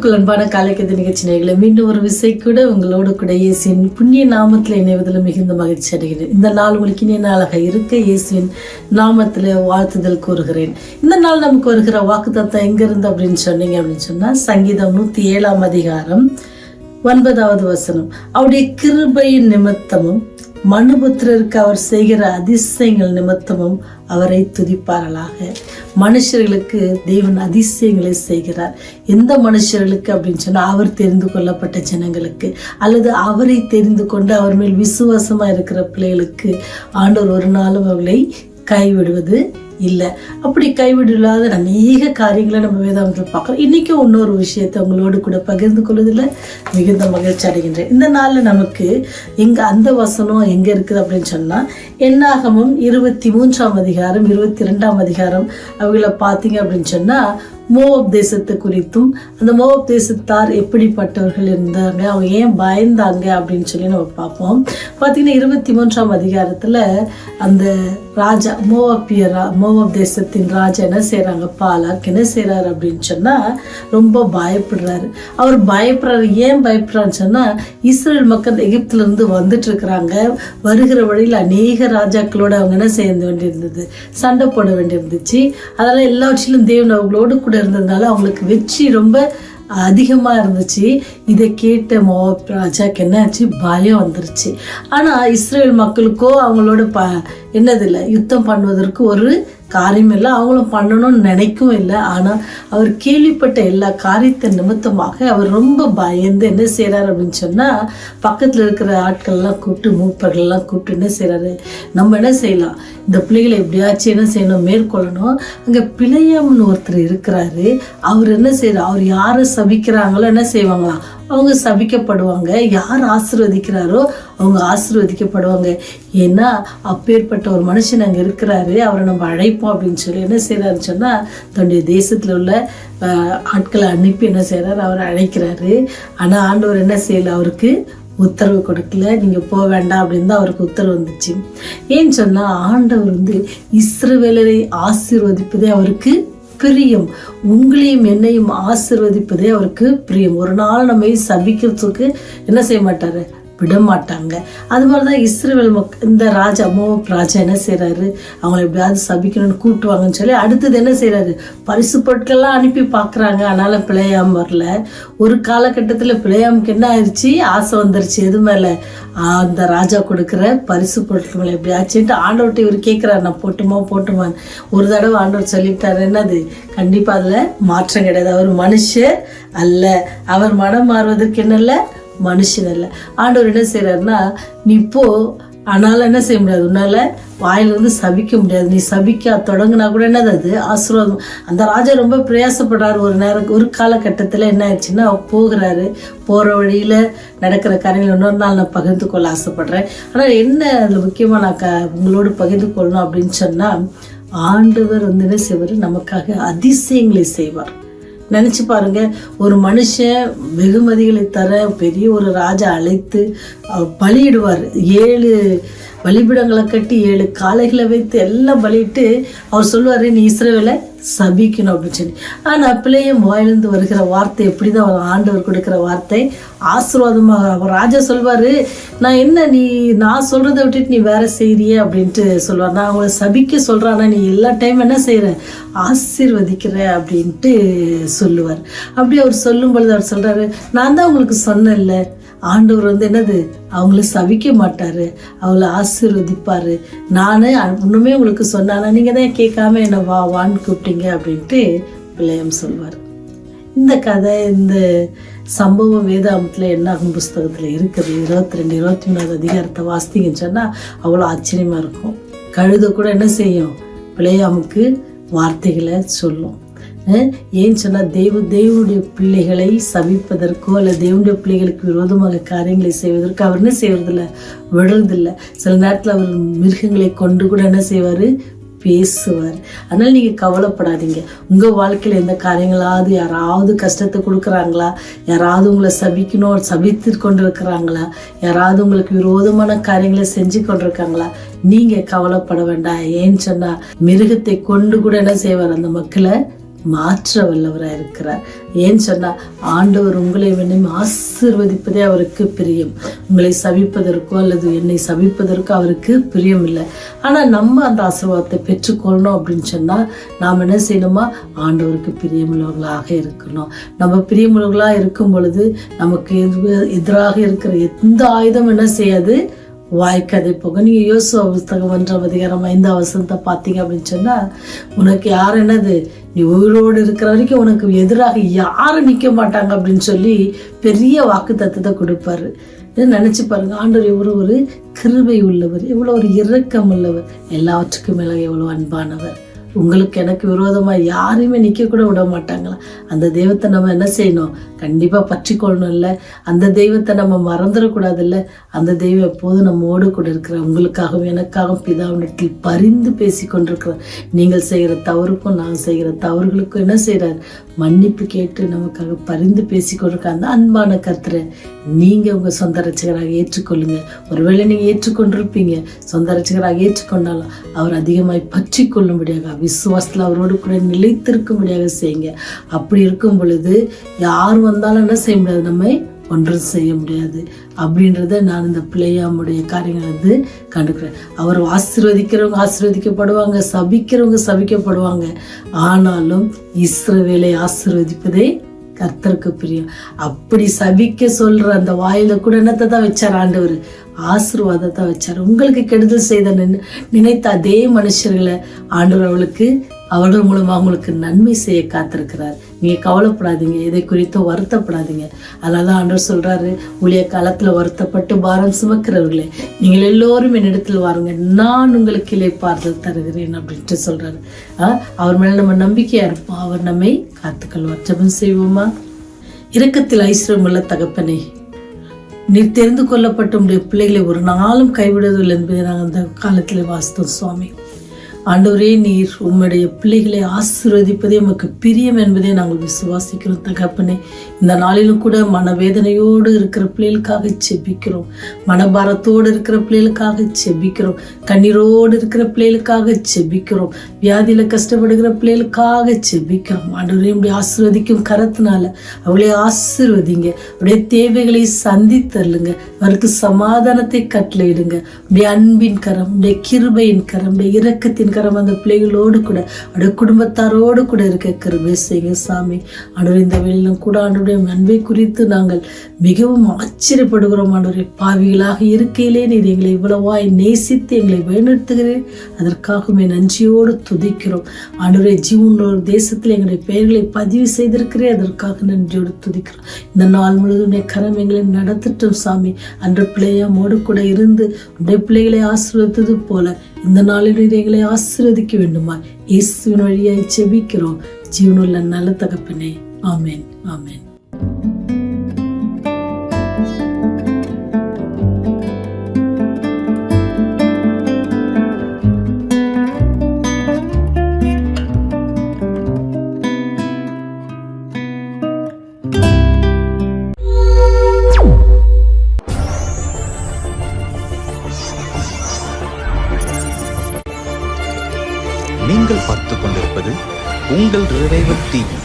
கிறிஸ்துவுக்குள் அன்பான காலைக்கதை நிகழ்ச்சி நேயர்களே, மீண்டும் ஒரு விசை கூட உங்களோடு கூட இயேசுவின் புண்ணிய நாமத்தில் இணைவதில் மிகுந்த மகிழ்ச்சி அடைகிறேன். இந்த நாள் உங்களுக்கு இனிய நாளாக இருக்க இயேசுவின் நாமத்தில் வாழ்த்துதல் கூறுகிறேன். இந்த நாள் நமக்கு வருகிற வாக்குத்தத்தம் எங்கிருந்து அப்படின்னு சொன்னா சங்கீதம் 107 அதிகாரம் 9வது வசனம். அவருடைய கிருபையின் நிமித்தமும் மனுபுத்திரருக்கு அவர் செய்கிற அதிசயங்கள் நிமித்தமும் அவரை துதிப்பார்களாக. மனுஷர்களுக்கு தேவன் அதிசயங்களை செய்கிறார். எந்த மனுஷர்களுக்கு அப்படின்னு சொன்னா, அவர் தெரிந்து கொள்ளப்பட்ட ஜனங்களுக்கு, அல்லது அவரை தெரிந்து கொண்டு அவர் மேல் விசுவாசமா இருக்கிற பிள்ளைகளுக்கு ஆண்டவர் ஒரு நாளும் அவர்களை கைவிடுவது இல்லை. அப்படி கைவிடாத அநேக காரியங்களை நம்ம வேதாந்தத்தில் பார்க்கலாம். இன்னைக்கும் இன்னொரு விஷயத்தை உங்களோடு கூட பகிர்ந்து கொள்வதில் மிகுந்த மகிழ்ச்சி அடைகின்றேன். இந்த நாளில் நமக்கு அந்த வசனம் எங்க இருக்குது அப்படின்னு சொன்னா, என்னாகமும் 23 அதிகாரம் 22 அதிகாரம் அவங்கள பார்த்தீங்க அப்படின்னு சொன்னா, மோவாப் தேசத்தை குறித்தும் அந்த மோவாப் தேசத்தார் எப்படிப்பட்டவர்கள் இருந்தாங்க, அவங்க ஏன் பயந்தாங்க அப்படின்னு சொல்லி நம்ம பார்ப்போம். பார்த்தீங்கன்னா 23 அதிகாரத்துல அந்த ராஜா மோவாப் தேசத்தின் ராஜா என்ன செய்யறாங்க, பாலாக் என்ன செய்யறாரு அப்படின்னு சொன்னா, ரொம்ப பயப்படுறாரு. அவர் பயப்படுறாரு. ஏன் பயப்படுறாருன்னு சொன்னா, இஸ்ரேல் மக்கள் எகிப்துல இருந்து வந்துட்டு இருக்கிறாங்க. வருகிற வழியில் அநேக ராஜாக்களோட அவங்க என்ன செய்ய வேண்டியிருந்தது, சண்டை போட வேண்டியிருந்துச்சு. அதனால எல்லாவற்றிலும் தேவன் அவங்களோடு கூட இருந்ததுனால அவங்களுக்கு வெற்றி ரொம்ப அதிகமா இருந்துச்சு. இதை கேட்ட மோவாப் ராஜாக்கு என்ன ஆச்சு, பயம் வந்துருச்சு. ஆனா இஸ்ரேல் மக்களுக்கோ அவங்களோட என்னது இல்லை, யுத்தம் பண்ணுவதற்கு ஒரு காரியம் இல்லை, அவங்களும் பண்ணணும்னு நினைக்கவும் இல்லை. ஆனால் அவர் கேள்விப்பட்ட எல்லா காரியத்தின் நிமித்தமாக அவர் ரொம்ப பயந்து என்ன செய்கிறார் அப்படின்னு சொன்னால், பக்கத்தில் இருக்கிற ஆட்கள்லாம் கூப்பிட்டு, மூப்பர்கள்லாம் கூப்பிட்டு என்ன செய்கிறாரு, நம்ம என்ன செய்யலாம், இந்த பிள்ளைகளை எப்படியாச்சும் என்ன செய்யணும், மேற்கொள்ளணும். அங்கே பிழையாம்னு ஒருத்தர் இருக்கிறாரு. அவர் என்ன செய்கிறார், அவர் யாரை சபிக்கிறாங்களோ என்ன செய்வாங்களாம், அவங்க சபிக்கப்படுவாங்க. யார் ஆசீர்வதிக்கிறாரோ அவங்க ஆசீர்வதிக்கப்படுவாங்க. ஏன்னா அப்பேற்பட்ட ஒரு மனுஷன் அங்கே இருக்கிறாரு, அவரை நம்ம அழைப்போம் அப்படின்னு சொல்லி என்ன செய்யறாருன்னு சொன்னா, தன்னுடைய தேசத்துல உள்ள ஆட்களை அனுப்பி என்ன செய்யறாரு, அவரை அழைக்கிறாரு. ஆனா ஆண்டவர் என்ன செய்யல, அவருக்கு உத்தரவு கொடுக்கல, நீங்க போக வேண்டாம் அப்படின்னு தான் அவருக்கு உத்தரவு வந்துச்சு. ஏன்னு சொன்னா, ஆண்டவர் இஸ்ரவேலரை ஆசீர்வதிப்பதே அவருக்கு பிரியம். உங்களையும் என்னையும் ஆசீர்வதிப்பதே அவருக்கு பிரியம். ஒரு நாள் நம்ம சபிக்கிறதுக்கு என்ன செய்ய மாட்டாரு, விட மாட்டாங்க. அது மாதிரிதான் இஸ்ரவேல் இந்த ராஜா மோவாப் ராஜா என்ன செய்யறாரு, அவங்களை எப்படியாவது சபிக்கணும்னு கூட்டுவாங்கன்னு சொல்லி அடுத்தது என்ன செய்யறாரு, பரிசு பொருட்கள்லாம் அனுப்பி பாக்குறாங்க. அதனால பிழையாம் வரல. ஒரு காலகட்டத்துல பிழையாமுக்கு என்ன ஆயிடுச்சு, ஆசை வந்துருச்சு. எது மேல, அந்த ராஜா கொடுக்குற பரிசு பொருட்கள் மேல எப்படியாச்சுட்டு ஆண்டவர்கிட்ட இவர் கேட்கிறாரு, நான் போட்டுமான்னு. ஒரு தடவை ஆண்டவர் சொல்லிட்டாரு, என்னது, கண்டிப்பா அதுல மாற்றம் கிடையாது. அவர் மனுஷர் அல்ல, அவர் மனம் மாறுவதற்கு என்ன இல்லை, மனுஷன் அல்ல. ஆண்டவர் என்ன செய்யறாருன்னா, நீ போ, ஆனாலும் என்ன செய்ய முடியாது, உன்னால வாயிலிருந்து சபிக்க முடியாது. நீ சபிக்க தொடங்கினா கூட என்னது, அது ஆசீர்வாதம். அந்த ராஜா ரொம்ப பிரயாசப்படுறாரு. ஒரு காலகட்டத்தில் என்ன ஆயிடுச்சுன்னா, போகிறாரு. போற வழியில நடக்கிற காரியங்கள் இன்னொரு நாள் நான் பகிர்ந்து கொள்ள ஆசைப்படுறேன். ஆனால் என்ன அதுல முக்கியமா நான் உங்களோடு பகிர்ந்து கொள்ளணும் அப்படின்னு சொன்னா, ஆண்டவர் என்ன செய்வார், நமக்காக அதிசயங்களை செய்வார். நினைச்சு பாருங்க, ஒரு மனுஷன் வெகுமதிகளை தர பெரிய ஒரு ராஜா அழைத்து பலியிடுவார். 7 பலிபிடங்களை கட்டி 7 காளைகளை வைத்து எல்லாம் பலியிட்டு அவர் சொல்லுவாரு, நீ இஸ்ரவேலை சபிக்கணும் அப்படின்னு சொல்லி. ஆனா பிள்ளையும் வாயிலிருந்து வருகிற வார்த்தை எப்படிதான் அவர் ஆண்டவர் கொடுக்கிற வார்த்தை ஆசீர்வாதமாக. அவர் ராஜா சொல்வாரு, நான் என்ன, நான் சொல்றதை விட்டுட்டு நீ வேற செய்யறியே அப்படின்ட்டு சொல்லுவார். நான் அவங்கள சபிக்க சொல்றேன், ஆனா நீ எல்லா டைம் என்ன செய்யற, ஆசீர்வதிக்கிற அப்படின்ட்டு சொல்லுவார். அப்படி அவர் சொல்லும் பொழுது அவர் சொல்றாரு, நான் தான் உங்களுக்கு சொன்னேன்ல, ஆண்டவர் என்னது, அவங்கள சபிக்க மாட்டாரு, அவங்கள ஆசீர்வதிப்பாரு. நானே ஒண்ணுமே உங்களுக்கு சொன்னானா, நீங்க தான் கேட்காம என்ன வான்னு கூப்பிட்டீங்க அப்படின்ட்டு பிள்ளையம் சொல்வார். இந்த கதை, இந்த சம்பவம் வேதாமத்துல என்னாகும் புஸ்தகத்துல இருக்குது. 22 23 அதிகாரத்தை வாசித்தீங்கன்னு சொன்னா அவ்வளோ ஆச்சரியமா இருக்கும். கழுத கூட என்ன செய்யும், பிள்ளையாமுக்கு வார்த்தைகளை சொல்லும். ஏன்னு சொன்னா, தேவனுடைய பிள்ளைகளை சபிப்பதற்கோ அல்ல தேவனுடைய பிள்ளைகளுக்கு விரோதமாக காரியங்களை செய்வதற்கு அவர் என்ன செய்வதில்லை, விடுறதில்லை. சில நேரத்தில் அவர் மிருகங்களை கொண்டு கூட என்ன செய்வாரு, பேசுவார். அதனால நீங்க கவலைப்படாதீங்க. உங்க வாழ்க்கையில எந்த காரியங்களாவது யாராவது கஷ்டத்தை கொடுக்குறாங்களா, யாராவது உங்களை சபிக்கணும் சபித்து கொண்டிருக்கிறாங்களா, யாராவது உங்களுக்கு விரோதமான காரியங்களை செஞ்சு கொண்டிருக்காங்களா, நீங்க கவலைப்பட வேண்டாம். ஏன்னு சொன்னா, மிருகத்தை கொண்டு கூட என்ன செய்வார், அந்த மக்களை மாற்ற வல்லவராக இருக்கிறார். ஏன்னு சொன்னால் ஆண்டவர் உங்களை என்னையும் ஆசீர்வதிப்பதே அவருக்கு பிரியம். உங்களை சபிப்பதற்கோ அல்லது என்னை சபிப்பதற்கோ அவருக்கு பிரியம் இல்லை. ஆனால் நம்ம அந்த ஆசீர்வாதத்தை பெற்றுக்கொள்ளணும் அப்படின்னு சொன்னால் நாம் என்ன செய்யணுமா, ஆண்டவருக்கு பிரியமுள்ளவர்களாக இருக்கணும். நம்ம பிரியமுள்ளவர்களாக இருக்கும் பொழுது நமக்கு எதிராக இருக்கிற எந்த ஆயுதம் என்ன செய்யாது, வாய்க்கதை போக. நீங்க யோசுவா புஸ்தகம் 1:5 பார்த்தீங்க அப்படின்னு சொன்னா, உனக்கு யார் என்னது, நீ உயிரோடு இருக்கிற வரைக்கும் உனக்கு எதிராக யாரும் நிற்க மாட்டாங்க அப்படின்னு சொல்லி பெரிய வாக்கு தத்துவத்தை கொடுப்பாரு. நினைச்சு பாருங்க, ஆண்டவர் எவ்வளவு ஒரு கிருபை உள்ளவர், எவ்வளவு ஒரு இரக்கம் உள்ளவர், எல்லாவற்றுக்கும் மேல எவ்வளவு அன்பானவர். உங்களுக்கு எனக்கு விரோதமாக யாரையுமே நிற்க கூட விட மாட்டாங்களா? அந்த தெய்வத்தை நம்ம என்ன செய்யணும், கண்டிப்பாக பற்றி கொள்ளணும் இல்லை? அந்த தெய்வத்தை நம்ம மறந்துடக்கூடாது இல்லை? அந்த தெய்வம் எப்போதும் நம்மோடு கூட இருக்கிற உங்களுக்காகவும் எனக்காகவும் பிதாவினிடத்தில் பரிந்து பேசி கொண்டிருக்கிறார். நீங்கள் செய்கிற தவறுக்கும் நான் செய்கிற தவறுகளுக்கும் என்ன செய்கிறார், மன்னிப்பு கேட்டு நமக்காக பரிந்து பேசி கொண்டிருக்க அந்த அன்பான கர்த்தரை நீங்கள் உங்கள் சொந்த ரட்சகராக ஏற்றுக்கொள்ளுங்க. ஒருவேளை நீங்கள் ஏற்றுக்கொண்டிருப்பீங்க, சொந்த ரட்சகராக ஏற்றுக்கொண்டாலும் அவர் அதிகமாய் பற்றி கொள்ளும்படியாக விசுவாசத்தில் அவரோடு கூட நிலைத்திருக்கும்படியாக செய்யுங்க. அப்படி இருக்கும் பொழுது யார் வந்தாலும் என்ன செய்ய முடியாது, நம்மை ஒன்றும் செய்ய முடியாது அப்படின்றத நான் இந்த பிள்ளையாமுடைய காரியங்கள் கண்டுக்கிறேன். அவர் ஆசீர்வதிக்கிறவங்க ஆசீர்வதிக்கப்படுவாங்க, சபிக்கிறவங்க சபிக்கப்படுவாங்க. ஆனாலும் இஸ்ரவேலை ஆசீர்வதிப்பதே கர்த்தருக்கு பிரியம். அப்படி சபிக்க சொல்ற அந்த வாயில கூட என்னத்தை தான் வச்சார் ஆண்டவர், ஆசீர்வாதத்தை வச்சார். உங்களுக்கு கெடுதல் செய்த நினைத்த அதே மனுஷர்களை ஆண்டவர் அவர்கள் மூலமாக உங்களுக்கு நன்மை செய்ய காத்திருக்கிறார். நீங்க கவலைப்படாதீங்க, எதை குறித்தோ வருத்தப்படாதீங்க. அதனாலதான் ஆண்டவர் சொல்றாரு, ஊழிய காலத்துல வருத்தப்பட்டு பாரம் சுமக்கிறவர்களே, நீங்கள் எல்லோரும் என்னிடத்தில் வாருங்க, நான் உங்களுக்கு இளைப்பாறுதல் தருகிறேன் அப்படின்ட்டு சொல்றாரு. அவர் மேல நம்ம நம்பிக்கையா இருப்போம், அவர் நம்மை காத்துக்கொள்வார். ஜெபம் செய்வோமா? இரக்கத்தில் ஐஸ்வர்யமுள்ள தகப்பனே, நீர் தெரிந்து கொள்ளப்பட்ட உடைய பிள்ளைகளை ஒரு நாளும் கைவிடுவதில்லை என்பதை நாங்கள் அந்த காலத்தில் வாசித்தோம் சுவாமி. ஆண்டவரே, நீர் உம்முடைய பிள்ளைகளை ஆசீர்வதிப்பதே உமக்கு பிரியம் என்பதை நாங்கள் விசுவாசிக்கிறோம் தகப்பனே. இந்த நாளிலும் கூட மனவேதனையோடு இருக்கிற பிள்ளைகளுக்காக செபிக்கிறோம், மனபாரத்தோடு இருக்கிற பிள்ளைகளுக்காக செபிக்கிறோம், கண்ணீரோடு இருக்கிற பிள்ளைகளுக்காக செபிக்கிறோம், வியாதியில கஷ்டப்படுகிற பிள்ளைகளுக்காக செபிக்கிறோம். ஆண்டவரே, உடைய ஆசீர்வதிக்கும் கரத்தினால அவளை ஆசீர்வதிங்க, உடைய தேவைகளை சந்தித்தருளுங்க, அவருக்கு சமாதானத்தை கட்டளையிடுங்க. உடைய அன்பின் கரம், உடைய கிருபையின் கரம், உடைய இரக்கத்தின் கரம் அந்த பிள்ளைகளோடு கூட அவருடைய குடும்பத்தாரோடு கூட இருக்க கிருபை செய்யுங்க சாமி. ஆண்டவரே, இந்த வேளையிலும் கூட ஆண்டவருடைய அன்பை குறித்து நாங்கள் மிகவும் ஆச்சரியப்படுகிறோம். ஆண்டவரே, பாவிகளாக இருக்கையிலே நீர் எங்களை இவ்வளவாய் நேசித்து எங்களை வழிநடத்துகிறேன், அதற்காகவே நன்றியோடு துதிக்கிறோம். ஆண்டவரே, ஜீவனோர் தேசத்தில் எங்களுடைய பெயர்களை பதிவு செய்திருக்கிறேன், அதற்காக நன்றியோடு துதிக்கிறோம். இந்த நாள் முழுவதும் கரம் எங்களை நடத்தட்டும் சாமி. அன்று பிள்ளையாமோடு கூட இருந்து உடைய பிள்ளைகளை ஆசீர்வதித்தது போல இந்த நாளில் எங்களை ஆசீர்வதிக்க வேண்டுமா இயேசுவின் வழியாய் ஜெபிக்கிறோம் ஜீவனுள்ள நல்ல தகப்பனே. ஆமென், ஆமென். நீங்கள் பார்த்துக் கொண்டிருப்பது உங்கள் ரிவைவல் டிவி.